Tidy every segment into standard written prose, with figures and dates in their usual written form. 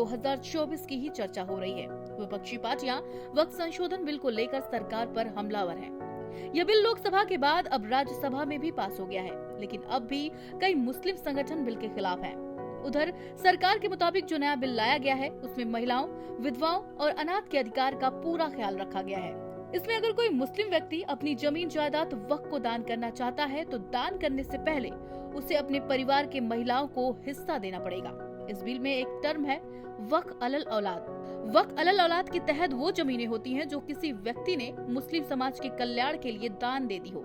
2024 की ही चर्चा हो रही है। विपक्षी पार्टियां वक्फ संशोधन बिल को लेकर सरकार पर हमलावर हैं। यह बिल लोकसभा के बाद अब राज्यसभा में भी पास हो गया है, लेकिन अब भी कई मुस्लिम संगठन बिल के खिलाफ हैं। उधर सरकार के मुताबिक जो नया बिल लाया गया है उसमें महिलाओं, विधवाओं और अनाथ के अधिकार का पूरा ख्याल रखा गया है। इसमें अगर कोई मुस्लिम व्यक्ति अपनी जमीन जायदाद वक्फ को दान करना चाहता है तो दान करने से पहले उसे अपने परिवार के महिलाओं को हिस्सा देना पड़ेगा। इस बिल में एक टर्म है वक्फ अलल औलाद। वक्फ अलल औलाद के तहत वो जमीनें होती हैं जो किसी व्यक्ति ने मुस्लिम समाज के कल्याण के लिए दान दे दी हो।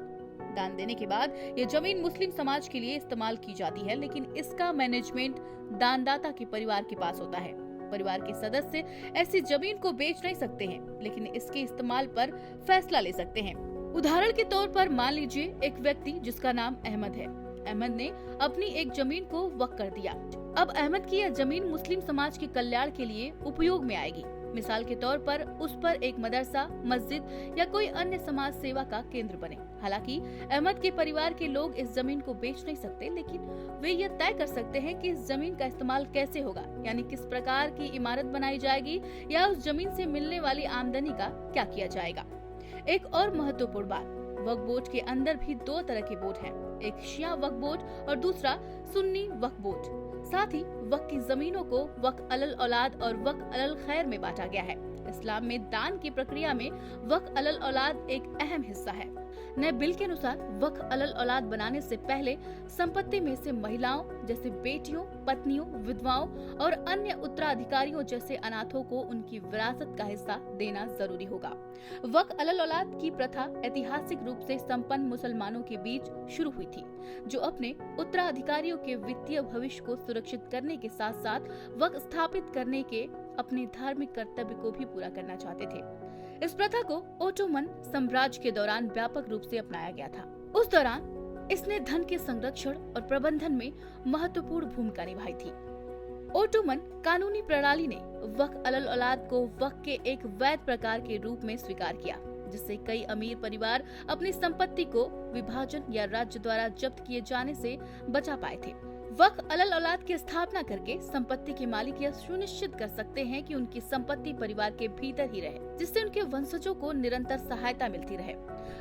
दान देने के बाद ये जमीन मुस्लिम समाज के लिए इस्तेमाल की जाती है, लेकिन इसका मैनेजमेंट दानदाता के परिवार के पास होता है। परिवार के सदस्य ऐसी जमीन को बेच नहीं सकते हैं, लेकिन इसके इस्तेमाल पर फैसला ले सकते हैं। उदाहरण के तौर पर मान लीजिए एक व्यक्ति जिसका नाम अहमद है। अहमद ने अपनी एक जमीन को वक्फ कर दिया। अब अहमद की यह जमीन मुस्लिम समाज के कल्याण के लिए उपयोग में आएगी। मिसाल के तौर पर उस पर एक मदरसा, मस्जिद या कोई अन्य समाज सेवा का केंद्र बने। हालांकि अहमद के परिवार के लोग इस जमीन को बेच नहीं सकते, लेकिन वे यह तय कर सकते हैं कि इस जमीन का इस्तेमाल कैसे होगा, यानी किस प्रकार की इमारत बनाई जाएगी या उस जमीन से मिलने वाली आमदनी का क्या किया जाएगा। एक और महत्वपूर्ण बात, वक्फ बोर्ड के अंदर भी दो तरह के बोर्ड हैं, एक शिया वक्फ बोर्ड और दूसरा सुन्नी वक्फ बोर्ड। साथ ही वक्फ की जमीनों को वक्फ अलल औलाद और वक्फ अलल खैर में बांटा गया है। इस्लाम में दान की प्रक्रिया में वक्फ अलल औलाद एक अहम हिस्सा है। नए बिल के अनुसार वक्फ अलल औलाद बनाने से पहले संपत्ति में से महिलाओं जैसे बेटियों, पत्नियों, विधवाओं और अन्य उत्तराधिकारियों जैसे अनाथों को उनकी विरासत का हिस्सा देना जरूरी होगा। वक्फ अलल औलाद की प्रथा ऐतिहासिक रूप से संपन्न मुसलमानों के बीच शुरू हुई थी, जो अपने उत्तराधिकारियों के वित्तीय भविष्य को सुरक्षित करने के साथ साथ वक्फ स्थापित करने के अपने धार्मिक कर्तव्य को भी पूरा करना चाहते थे। इस प्रथा को ओटोमन साम्राज्य के दौरान व्यापक रूप से अपनाया गया था। उस दौरान इसने धन के संरक्षण और प्रबंधन में महत्वपूर्ण भूमिका निभाई थी। ओटोमन कानूनी प्रणाली ने वक्फ अलल औलाद को वक्फ के एक वैध प्रकार के रूप में स्वीकार किया, जिससे कई अमीर परिवार अपनी संपत्ति को विभाजन या राज्य द्वारा जब्त किए जाने से बचा पाए थे। वक्फ अलल औलाद की स्थापना करके संपत्ति के मालिक यह सुनिश्चित कर सकते हैं कि उनकी संपत्ति परिवार के भीतर ही रहे, जिससे उनके वंशजों को निरंतर सहायता मिलती रहे।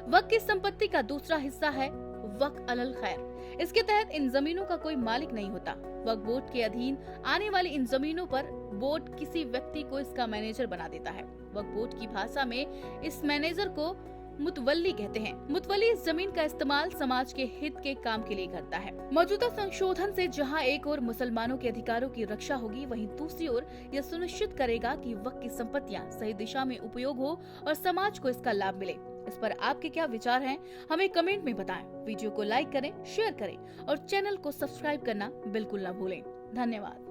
वक्फ की संपत्ति का दूसरा हिस्सा है वक्फ अलल खैर। इसके तहत इन जमीनों का कोई मालिक नहीं होता। वक्फ बोर्ड के अधीन आने वाली इन जमीनों पर बोर्ड किसी व्यक्ति को इसका मैनेजर बना देता है। वक्फ बोर्ड की भाषा में इस मैनेजर को मुतवल्ली कहते हैं। मुतवल्ली इस जमीन का इस्तेमाल समाज के हित के काम के लिए करता है। मौजूदा संशोधन से जहां एक ओर मुसलमानों के अधिकारों की रक्षा होगी, वहीं दूसरी ओर यह सुनिश्चित करेगा कि वक्फ की संपत्तियां सही दिशा में उपयोग हो और समाज को इसका लाभ मिले। इस पर आपके क्या विचार हैं? हमें कमेंट में बताएं। वीडियो को लाइक करें, शेयर करें और चैनल को सब्सक्राइब करना बिल्कुल न भूलें। धन्यवाद।